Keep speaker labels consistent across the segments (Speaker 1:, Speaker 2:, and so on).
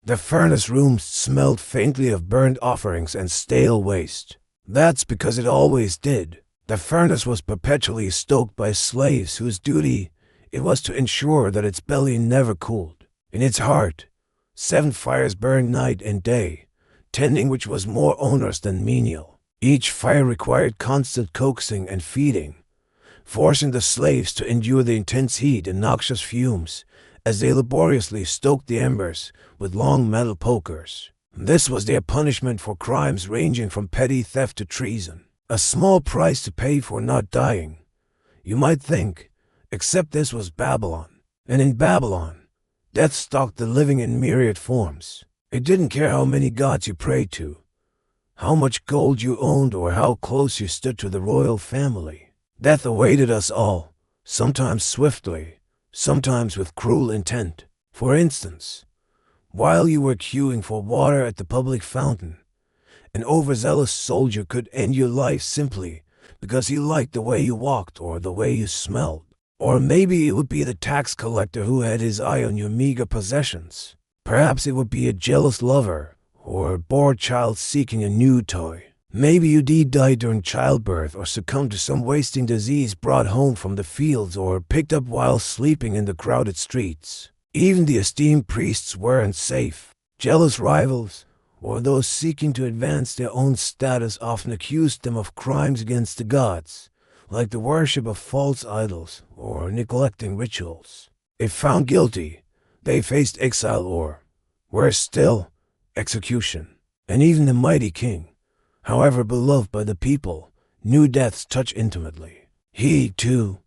Speaker 1: The furnace rooms smelled faintly of burned offerings and stale waste. That's because it always did. The furnace was perpetually stoked by slaves whose duty it was to ensure that its belly never cooled. In its heart, 7 fires burned night and day, tending which was more onerous than menial. Each fire required constant coaxing and feeding, forcing the slaves to endure the intense heat and noxious fumes as they laboriously stoked the embers with long metal pokers. This was their punishment for crimes ranging from petty theft to treason. A small price to pay for not dying, you might think, except this was Babylon. And in Babylon, death stalked the living in myriad forms. It didn't care how many gods you prayed to, how much gold you owned, or how close you stood to the royal family. Death awaited us all, sometimes swiftly, sometimes with cruel intent. For instance, while you were queuing for water at the public fountain, an overzealous soldier could end your life simply because he liked the way you walked or the way you smelled. Or maybe it would be the tax collector who had his eye on your meager possessions. Perhaps it would be a jealous lover or a bored child seeking a new toy. Maybe you did die during childbirth or succumbed to some wasting disease brought home from the fields or picked up while sleeping in the crowded streets. Even the esteemed priests weren't safe. Jealous rivals, or those seeking to advance their own status, often accused them of crimes against the gods, like the worship of false idols or neglecting rituals. If found guilty, they faced exile or, worse still, execution. And even the mighty king, however beloved by the people, knew death's touch intimately. He, too,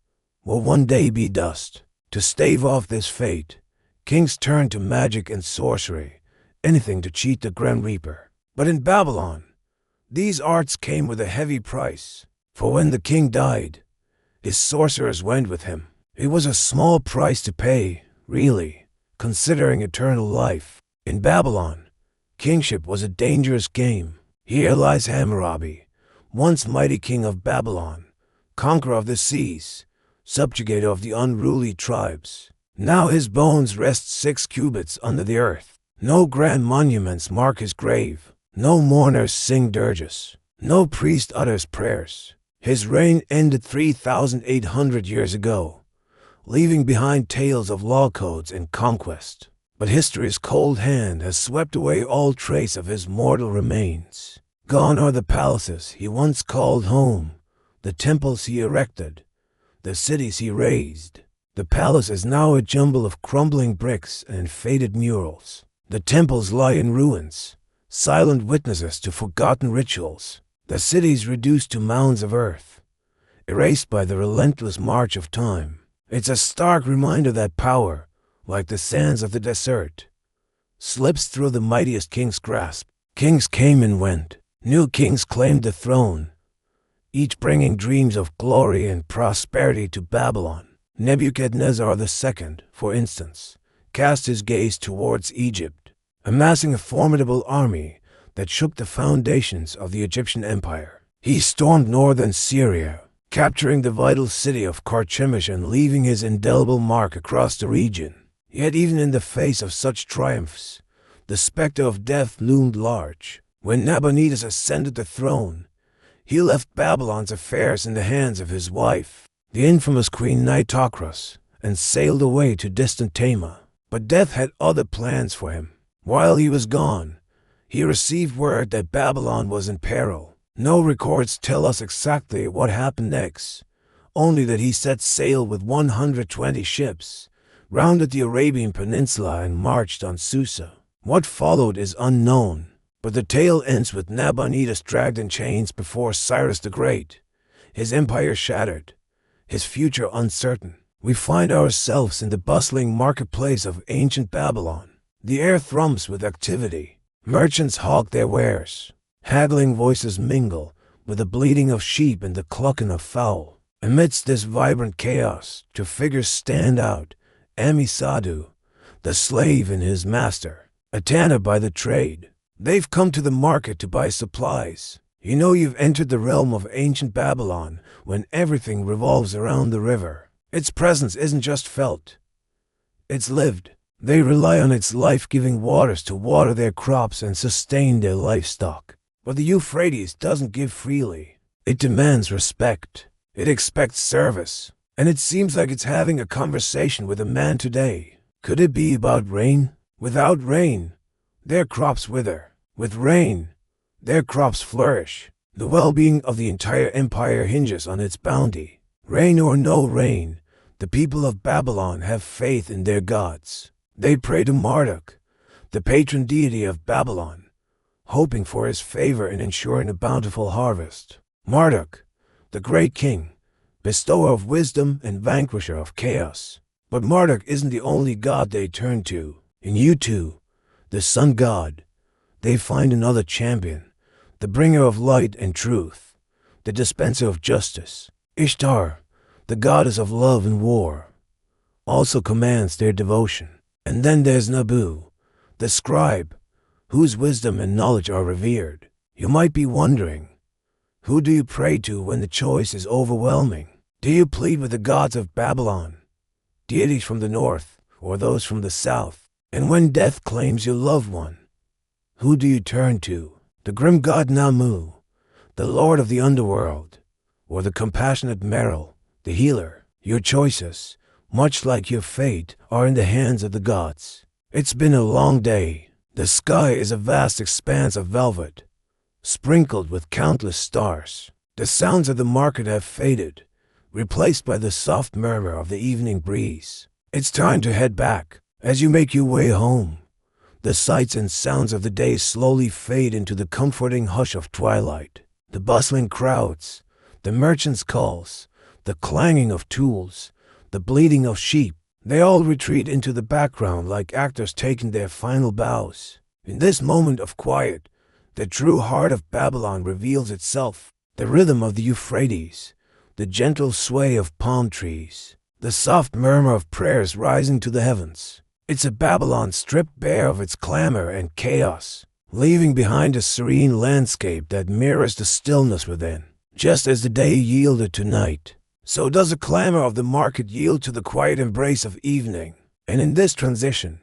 Speaker 1: will one day be dust. To stave off this fate, kings turned to magic and sorcery, anything to cheat the Grim Reaper. But in Babylon, these arts came with a heavy price. For when the king died, his sorcerers went with him. It was a small price to pay, really, considering eternal life. In Babylon, kingship was a dangerous game. Here lies Hammurabi, once mighty king of Babylon, conqueror of the seas, subjugator of the unruly tribes. Now his bones rest 6 cubits under the earth. No grand monuments mark his grave. No mourners sing dirges. No priest utters prayers. His reign ended 3,800 years ago, leaving behind tales of law codes and conquest. But history's cold hand has swept away all trace of his mortal remains. Gone are the palaces he once called home, the temples he erected, the cities he raised. The palace is now a jumble of crumbling bricks and faded murals. The temples lie in ruins, silent witnesses to forgotten rituals. The cities reduced to mounds of earth, erased by the relentless march of time. It's a stark reminder that power, like the sands of the desert, slips through the mightiest king's grasp. Kings came and went. New kings claimed the throne, each bringing dreams of glory and prosperity to Babylon. Nebuchadnezzar II, for instance, cast his gaze towards Egypt, amassing a formidable army that shook the foundations of the Egyptian empire. He stormed northern Syria, capturing the vital city of Carchemish and leaving his indelible mark across the region. Yet even in the face of such triumphs, the specter of death loomed large. When Nabonidus ascended the throne, he left Babylon's affairs in the hands of his wife, the infamous Queen Nitocris, and sailed away to distant Tema. But death had other plans for him. While he was gone, he received word that Babylon was in peril. No records tell us exactly what happened next, only that he set sail with 120 ships, rounded the Arabian Peninsula and marched on Susa. What followed is unknown, but the tale ends with Nabonidus dragged in chains before Cyrus the Great, his empire shattered, his future uncertain. We find ourselves in the bustling marketplace of ancient Babylon. The air thrums with activity. Merchants hawk their wares. Haggling voices mingle with the bleating of sheep and the clucking of fowl. Amidst this vibrant chaos, 2 figures stand out. Amisadu, the slave and his master. A tanner by the trade. They've come to the market to buy supplies. You know you've entered the realm of ancient Babylon when everything revolves around the river. Its presence isn't just felt. It's lived. They rely on its life-giving waters to water their crops and sustain their livestock. But the Euphrates doesn't give freely. It demands respect. It expects service. And it seems like it's having a conversation with a man today. Could it be about rain? Without rain, their crops wither. With rain, their crops flourish. The well-being of the entire empire hinges on its bounty. Rain or no rain, the people of Babylon have faith in their gods. They pray to Marduk, the patron deity of Babylon, hoping for his favor in ensuring a bountiful harvest. Marduk, the great king, bestower of wisdom and vanquisher of chaos. But Marduk isn't the only god they turn to. In Utu, the sun god, they find another champion, the bringer of light and truth, the dispenser of justice. Ishtar, the goddess of love and war, also commands their devotion. And then there's Nabu, the scribe, whose wisdom and knowledge are revered. You might be wondering, who do you pray to when the choice is overwhelming? Do you plead with the gods of Babylon, deities from the north, or those from the south? And when death claims your loved one, who do you turn to? The grim god Namu, the lord of the underworld, or the compassionate Meryl, the healer? Your choices, much like your fate, are in the hands of the gods. It's been a long day. The sky is a vast expanse of velvet, sprinkled with countless stars. The sounds of the market have faded, replaced by the soft murmur of the evening breeze. It's time to head back. As you make your way home, the sights and sounds of the day slowly fade into the comforting hush of twilight. The bustling crowds, the merchants' calls, the clanging of tools, the bleating of sheep, they all retreat into the background like actors taking their final bows. In this moment of quiet, the true heart of Babylon reveals itself. The rhythm of the Euphrates, the gentle sway of palm trees, the soft murmur of prayers rising to the heavens. It's a Babylon stripped bare of its clamor and chaos, leaving behind a serene landscape that mirrors the stillness within. Just as the day yielded to night, so does the clamor of the market yield to the quiet embrace of evening. And in this transition,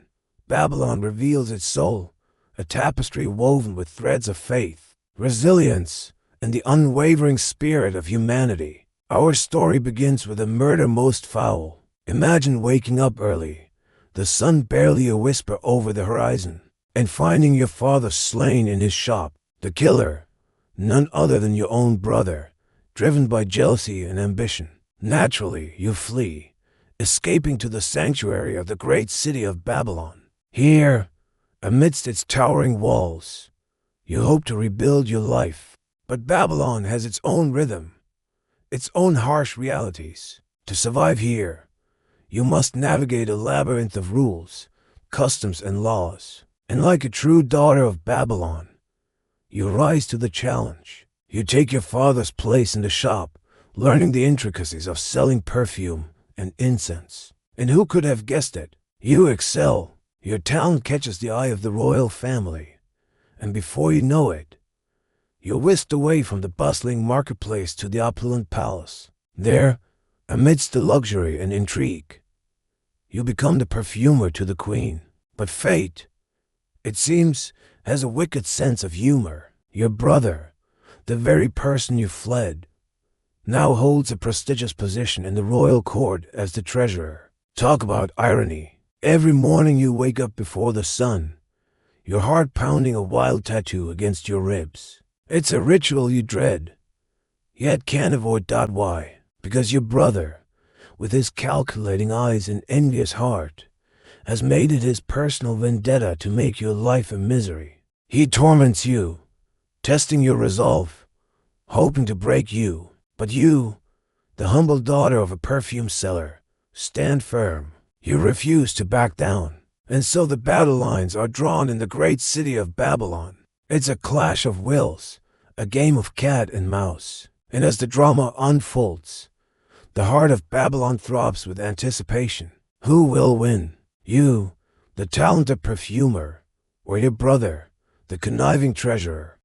Speaker 1: Babylon reveals its soul, a tapestry woven with threads of faith, resilience, and the unwavering spirit of humanity. Our story begins with a murder most foul. Imagine waking up early, the sun barely a whisper over the horizon, and finding your father slain in his shop. The killer, none other than your own brother, driven by jealousy and ambition. Naturally, you flee, escaping to the sanctuary of the great city of Babylon. Here, amidst its towering walls, you hope to rebuild your life. But Babylon has its own rhythm, its own harsh realities. To survive here, you must navigate a labyrinth of rules, customs, and laws. And like a true daughter of Babylon, you rise to the challenge. You take your father's place in the shop, learning the intricacies of selling perfume and incense. And who could have guessed it? You excel. Your talent catches the eye of the royal family. And before you know it, you're whisked away from the bustling marketplace to the opulent palace. There, amidst the luxury and intrigue, you become the perfumer to the queen. But fate, it seems, has a wicked sense of humor. Your brother, the very person you fled, now holds a prestigious position in the royal court as the treasurer. Talk about irony. Every morning you wake up before the sun, your heart pounding a wild tattoo against your ribs. It's a ritual you dread, yet can't avoid. Why? Because your brother, with his calculating eyes and envious heart, has made it his personal vendetta to make your life a misery. He torments you, testing your resolve, hoping to break you. But you, the humble daughter of a perfume seller, stand firm. You refuse to back down. And so the battle lines are drawn in the great city of Babylon. It's a clash of wills, a game of cat and mouse. And as the drama unfolds, the heart of Babylon throbs with anticipation. Who will win? You, the talented perfumer, or your brother, the conniving treasurer?